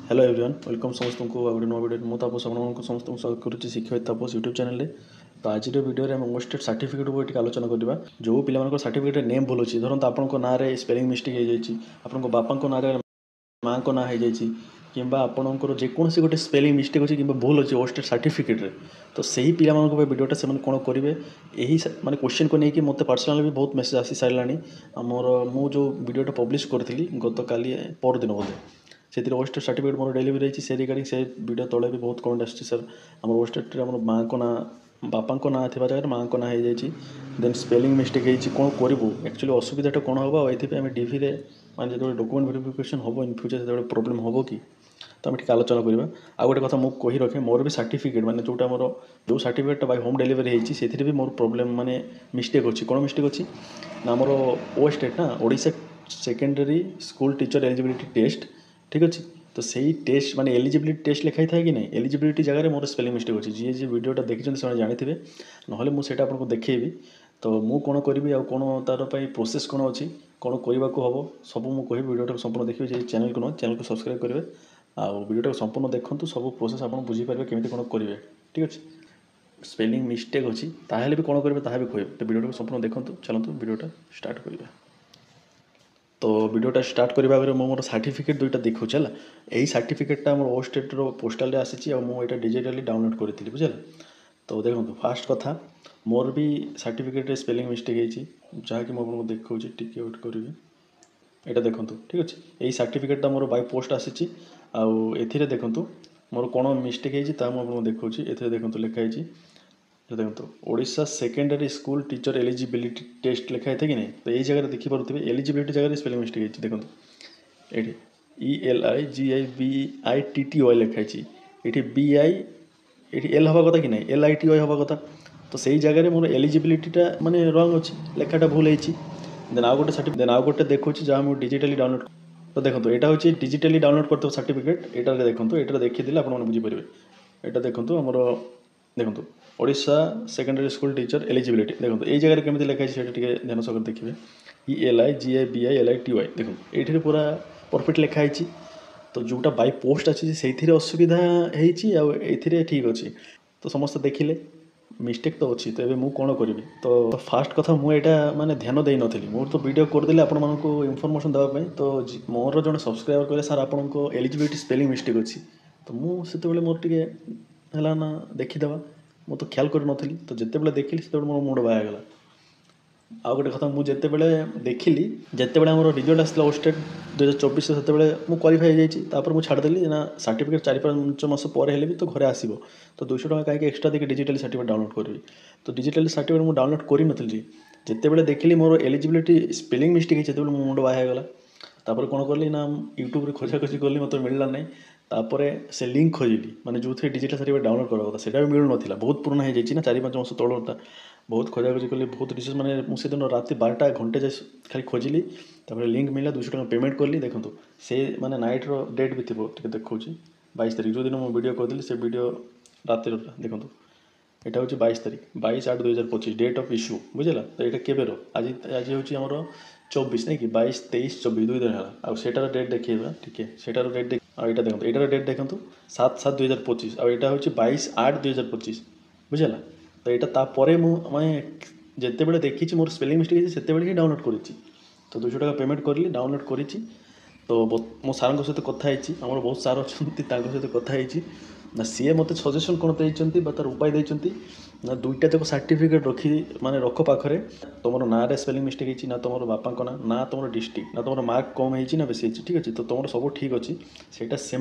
Hello everyone welcome समस्त को गोटे नुआ वीडियो मुझे तापस आपको समस्त स्वागत करुच्ची शिक्षक तापस यूट्यूब चैनल। तो आज वीडियो में ओस्टेट सर्टिफिकेट को ये आलोचना करवा जो पिला सर्टिफिकेट नेम भूल अच्छी धरत आपंक ना स्पेलिंग मिस्टेक हो आपंक बापा ना माँ को ना हो कि आपंकर जेकोसी गोटे स्पेलिंग मिस्टेक अच्छी कि भूल अच्छी ओस्टेट सर्टिफिकेट रे तो सही पिला वीडियोटा से कौन करेंगे यही माने क्वेश्चन को लेकिन मत पर्सनाल भी बहुत मेसेज आसी सारे मोर मु जो वीडियोटा पब्लिश करी गत काली पर दिन बोधे से ओस्टेट सर्टिफिकेट मोर डेलीवरी रही से रिगार्डिंग से वीडियो तले भी बहुत कमेंट आसी सर आम ओस्टेट आम माँ को ना बापा को ना थी जगह माँ को ना हो जाए देन स्पेलिंग मिस्टेक होती कौन करूँ एक्चुअली असुविधाटा कौन हम आम डीवी माने जो डॉक्यूमेंट वेरिफिकेशन हम इन फ्यूचर से प्रोब्लेम हम कि तो आम ठीक आलोचना करवा आउ गोटे कथा मुझे कही रखे मोर भी सर्टिफिकेट माने जोटा मोर जो सर्टिफिकेट बाय होम डेलीवरी होती से भी मोर प्रोब्लेम माने मिस्टेक अच्छी कौन मिस्टेक अच्छी ना मोर ओस्टेट ना Odisha secondary school teacher eligibility test ठीक अच्छे तो सही टेस्ट माने एलिजिबिलिटी टेस्ट लिखाई था कि नहीं एलिजिबिलिटी जगह मोर स्पेलिंग मिस्टेक अच्छी जी जी वीडियोटा देखते से जानी ना मुझे आपको देखेबी तो मुझे कौन करी आ कौन तार प्रोसेस कौन अच्छी कौन करने को हम सब मुझे कह वीडियो संपूर्ण देखिए चैनल को चैनल को सब्सक्राइब करेंगे आ वीडियो संपूर्ण देखूँ सब प्रोसेस आप बुझीपारे केमी कौन करेंगे ठीक अच्छे स्पेलिंग मिस्टेक अच्छी ताहले भी कौन करेंगे ताहा भी कहे तो वीडियो संपूर्ण देखूँ चलते वीडियोटा स्टार्ट करेंगे। तो वीडियोटा स्टार्ट करने आगे मोर सर्टिफिकेट दुईटा देखुँ है यही सर्टिफिकेटा मोर ओस्टेट पोस्टाल आसी मुझे डिजिटाली डाउनलोड करी बुझे तो देखो फास्ट कथा मोर भी सर्टिफिकेट स्पेलिंग मिस्टेक होती जहाँकि मुझे देखा टिके वेट करी यहाँ देखूँ ठीक अच्छे यही सर्टिफिकेटा मोर बाय पोस्ट आसी आउ देखूँ मोर कौन मिस्टेक होती देखा ये देखूँ लिखाई देखो Odisha secondary school teacher eligibility test लिखाई थे कि नहीं तो यही जगह देखिपे एलिजिबिलिटी जगह स्पेलिंग मिस्टेक होती देखो ये ELIGIBITTY लिखाई ये BI ये एल हवा कथा कि नहीं LITY हवा कथा तो सही जगह मोर एलिजिबिलिटीटा माने रंग अच्छी लेखाटा भूल होती देन आउ गोटे सर्टिफिकेट देन आउ गोटे देखो जहाँ मुझे डिजिटाली डाउनलोड तो देखो यहाँ हूँ डिजिटाली डाउनलोड करते सर्टिफिकेट यहाँ देखो यहाँ देखीदे आप बुझीपारे यहाँ देखो आमर देखो Odisha secondary school teacher eligibility देखो ये जगह केमी लिखाई से ध्यान सहकार देखिए ELIGIBILITY देखो ये पूरा परफेक्ट लिखाई तो जोटा बाय पोस्ट अच्छी से असुविधा होती ठीक अच्छे तो समस्त देखिले मिस्टेक तो अच्छी तो ये मुझे कौन करी तो फास्ट कथा मुझे माने ध्यान दे नी मोर तो वीडियो करदेली आपण मानक इनफर्मेशन देवाई तो मोर जो सब्सक्राइबर कहे सर आपको एलिजिबिलिटी स्पेलिंग मिस्टेक अच्छी तो मुझे मोर टे है ना देखीदे मुझे तो ख्याल कर तो जिते देखिली से मोर मुंड बाहरगला आउ गोटे कथा मुझे देखिली जिते बड़े आम रिजल्ट आसला ओस्टेट 2024 से मुझे क्वालिफाई होती मुझे छाड़देली ना सर्टिफिकेट 4-5 मास पर भी तो घरे आसो तो 200 टका कहीं एक्सट्रा देखिए डिजिटल सर्टिफिकेट डाउनलोड करी तो डिजिटल सर्टिफिकेट मुझे डाउनलोड करी नी जिते बड़े देखिली मोर एलिजिबिलिटी स्पेलिंग मिस्टेक होती मो मुंड बाहरगला तापर कौन कली ना यूट्यूब खोजाखोजी कली मतलब मिलला नहीं तापर से लिंक खोजिली माने जो थे डिजिटल सर्टिफिकेट डाउनलोड करवा कथा सेटा भी मिलू ना बहुत पुराना हो जाए 4-5 मास तौर बहुत खोजाखोजी कली बहुत रिसर्च मैंने मुझे दिन रात 12टा घंटे जाए खाली खोजिली लिंक मिलला 200 टका पेमेंट कली देखो से माने नाइट रो डेट भी थी देखा 22 तारीख जो दिन मुझे वीडियो करदेली से वीडियो रात देखो यहाँ हूँ 22 तारीख 22/8/2025 डेट ऑफ इश्यू बुझेगा तो यहाँ केवेर आज आज हूँ आमर 24 नहीं कि 22, 23, 24 2 दिन है आटार डेट देखिए ठीक है सेटार डेट देख यहाँ देखो यहाँ डेट देखो 7/7/2025 आटा हूँ 22/8/2025 बुझेगा तो यहाँ तापर मुझे जिते बड़े देखी मोर स्पेलिंग मिस्टेक से ही डाउनलोड करी तो 200 टका पेमेंट करी डाउनलोड करी तो मो सार सहित कथी आम बहुत सार अच्छा सहित कथी ना सी मत सजेसन कौन देती तार उपाय देती ना दुईटा जाक सर्टिफिकेट रखी माने रख पाखे तुम ना स्पेलिंग मिस्टेक होती ना तुम बापा ना तुम डिस्ट्रिक्ट ना तुम मार्क कम होना बेसी ठीक अच्छे तो तुम सब ठीक अच्छे से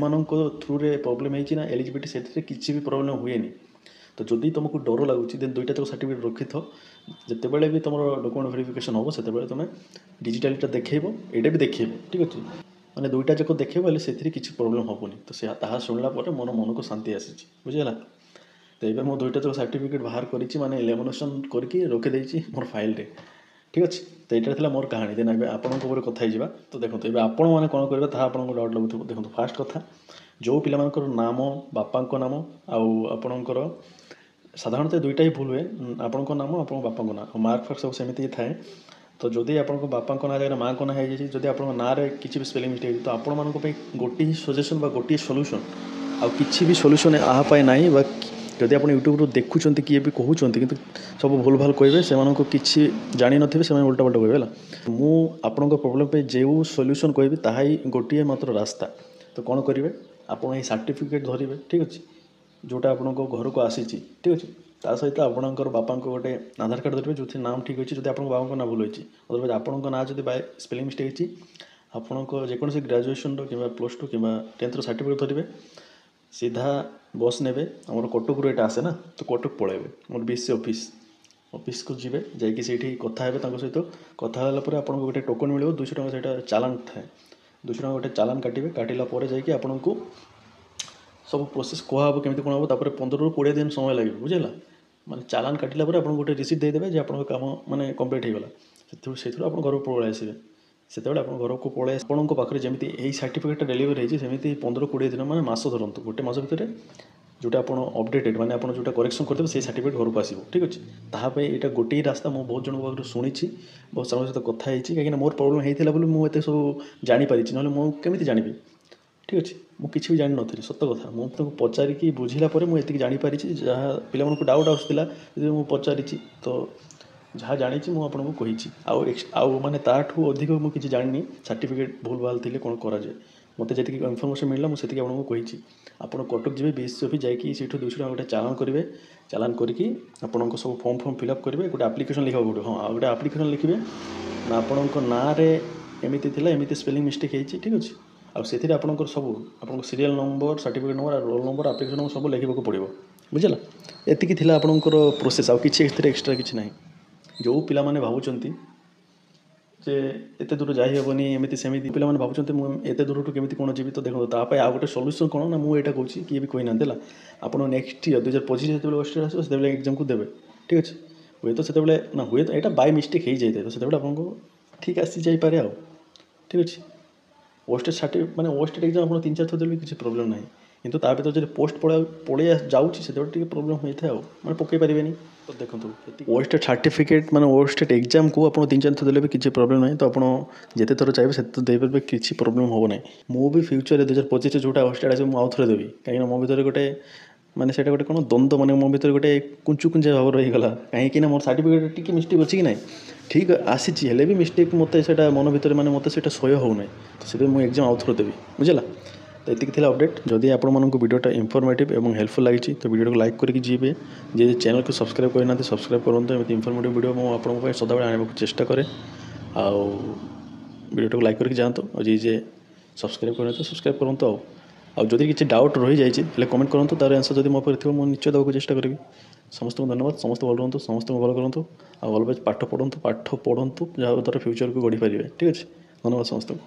थ्रू रे प्रोब्लेम होना एलिजिबिलिटी से किसी भी प्रोब्लेम हुए तो जदि तुमको डर लगुच देन दुईटा जाक सर्टिफिकेट रखी था जिते बड़े भी तुम डॉक्यूमेंट वेरिफिकेशन हम से तुम डिजिटालीटा देखो ये भी देखो ठीक अच्छे मैंने दुईटा जाक देखे बोले से किसी प्रोब्लेम हेनी तो से शुणला मोर मन को शांति आसी बुझेगा तो ये मुझे दुईटा जाक सर्टिफिकेट बाहर करी माने लेमिनेशन करके रखीदे मोर फाइल रे ठीक अच्छे तो यहाँ था मोर कहानी देन आपंक कथा तो देखो ये आपण मैंने कौन करेंगे आपको डाउट लगुव देखो फास्ट कथा जो पिलामानकर नाम बापा नाम आपणकर साधारणतः दुईटा ही भूल हुए आपण नाम आप बापा ना मार्क फार्क सब सेमती थाए तो जदि आप बापा ना जगह माँ ना है जदि आप नारे किसी भी स्पेलिंग मिस्टेक तो आपण मानक गोटे ही सजेसन गोटे सॉल्यूशन आ किसी भी सॉल्यूशन आपाई ना जदि आप यूट्यूब देखुं किए भी कहते कि सब भूल भाल कहे से किसी जानी नथिबे से उल्टा पल्टा कहे मु आपण प्रोब्लेम पे जो सॉल्यूशन कहबी ताही गोटे मात्र रास्ता तो कौन करेंगे आप सर्टिफिकेट धरवे ठीक अच्छे जोटा आपण घर को आसी ठीक अच्छे ता सहित आपणकर बापा गोटे आधार कार्ड धरवे जो नाम ठीक अच्छे जब आप बाबा ना भूल होती अदरवाइज आपण ना जब बाय स्पेलिंग मिस्टेक होती आपण जेकोसी ग्रेजुएशन कि प्लस टू कि 10th सर्टिफिकेट धरवे सीधा बस ने आम कटक रू आसे ना तो कटक पलैबे मोर बीसी ऑफिस को जी जाकि कथा सहित कथा आपको गोटे टोकन मिले 200 टଙ୍କା से चालान थाए 200 टଙ୍କା गोटे चालान काटे काटिला जाकि आपन को सब प्रोसेस कहब केमी कौन हम 15 ରୁ 20 दिन समय लगे बुझेगा माने चालान काटिला आप गोटे रिसीट देदेवे जे आप काम माने कंप्लीट होगा से आप घर को पलि आसवे से आप घर को पलि आपको पाखे जमी यही सर्टिफिकेट डेलीवर होती 15-20 दिन माने मास धरतु गोटे मास भितर जोटा आप अपडेटेड माने आप जो करेक्शन करते से सर्टिफिकेट घर को आसो ठीक अच्छे ताप यहाँ गोटे ही रास्ता मुझे बहुत जन पाखे शुणी बहुत सारे सहित कथा कहीं मोर प्रोब्लेम होता बोली मुझे सब जानीपारी ना मुझे जानी ठीक अच्छे मुझे भी जानी नी सत कथा मुझे पचारिकी बुझिला मुझे जानीपारी जहाँ पिला डाउट आसला मुझे पचारि तो जहाँ जानी मुझे कही आउ माने ताठू अधिक मुझे जानी सर्टिफिकेट भूल भाल थी कौन कराए मत जी इनफर्मेशन मिलला मुझे आपको कही आप कटक जी बीएससी ऑफिस जाकि 200 टଙ୍କା गोटे चालान करेंगे चालान करके आपण सब फॉर्म फिलअप करेंगे गोटे आप्लिकेसन लिखा गोटे हाँ गोटे आप्लिकेसन लिखे ना आपण ना एमती एमती स्पेलिंग मिस्टेक होती ठीक अच्छे आउ आपंकर सब आप serial number certificate number roll number application number सब लिखा पड़ो बुझेगा एति आपंकर प्रोसेस आउ कि एक्सट्रा किसी ना जो पिला माने भावुचंती जे एते दूर जाई हेबनी एमिति सेमिति पिला माने भावुचंती मु एते दूर टू केमिति कोन जीवित देखो ता पय आ गोटे सॉल्यूशन कोन ना मु एटा कहूची कि भी कोइ ना देला आपण नेक्स्ट ईयर 2025 जेते ऑस्ट्रेलिया आसो सेते एग्जाम को देबे ठीक अछि हुए तो सेते ना हुए तो एटा बाय मिस्टेक हे जाय तो सेते आपन को ठीक आसी जाई पारे आ ठीक अछि ओस्टेट सर्टिफिकेट माने ओस्टेट एग्जाम आप 3-4 थर देले किसी प्रॉब्लम नाही किंतु ता भीतर जब पोस्ट पड़े जाऊँगी से प्रोब्लेम होता है मैंने पकई पारे तो देखो ओस्टेट सर्टिफिकेट माने ओस्टेट एग्जाम को आप 3-4 थर देले भी किसी प्रॉब्लम नहीं तो आप जिते थर चाहिए से देपारे किसी प्रॉब्लम हम ना मु भी फ्यूचर 2025 जोटा ओस्टेट आस मुझे थे देवी कहीं मो भर गोटे माने से गोटे कौन द्वंद्व माने मो भर गोटे कुंचु कुंचा भाव रहीगला कहीं मोर सर्टिफिकेट टी मिस्टेक अच्छी कि ना ठीक आसी भी मिस्टेक मत से मन भर माने मत से सह्य होना तो से मुझे एग्जाम आउ थे देवी बुझेगा तो ये अपडेट जदि आपको वीडियोटा इनफॉर्मेटिव और हेल्पफुल लगी तो वीडियो को लाइक करके जी जे चैनल को सब्सक्राइब करना सब्सक्राइब करूँ एमती इनफॉर्मेटिव वीडियो मुझे सदा आने को चेष्टा करे वीडियो को लाइक करके जातु और जे सब्सक्राइब करना तो सब्सक्राइब करूँ आदि किसी डाउट रही जाए कमेंट करूँ तार आंसर जब मो पाखे मुझे निश्चय देवाक चेष्टा करी समस्त को धन्यवाद समस्त भल रुहतु समस्त भल करूँ और अलवेज पाठ पढ़ूँ जहाँ द्वारा फ्यूचर को गढ़ी पारे ठीक अच्छे धन्यवाद समस्त को।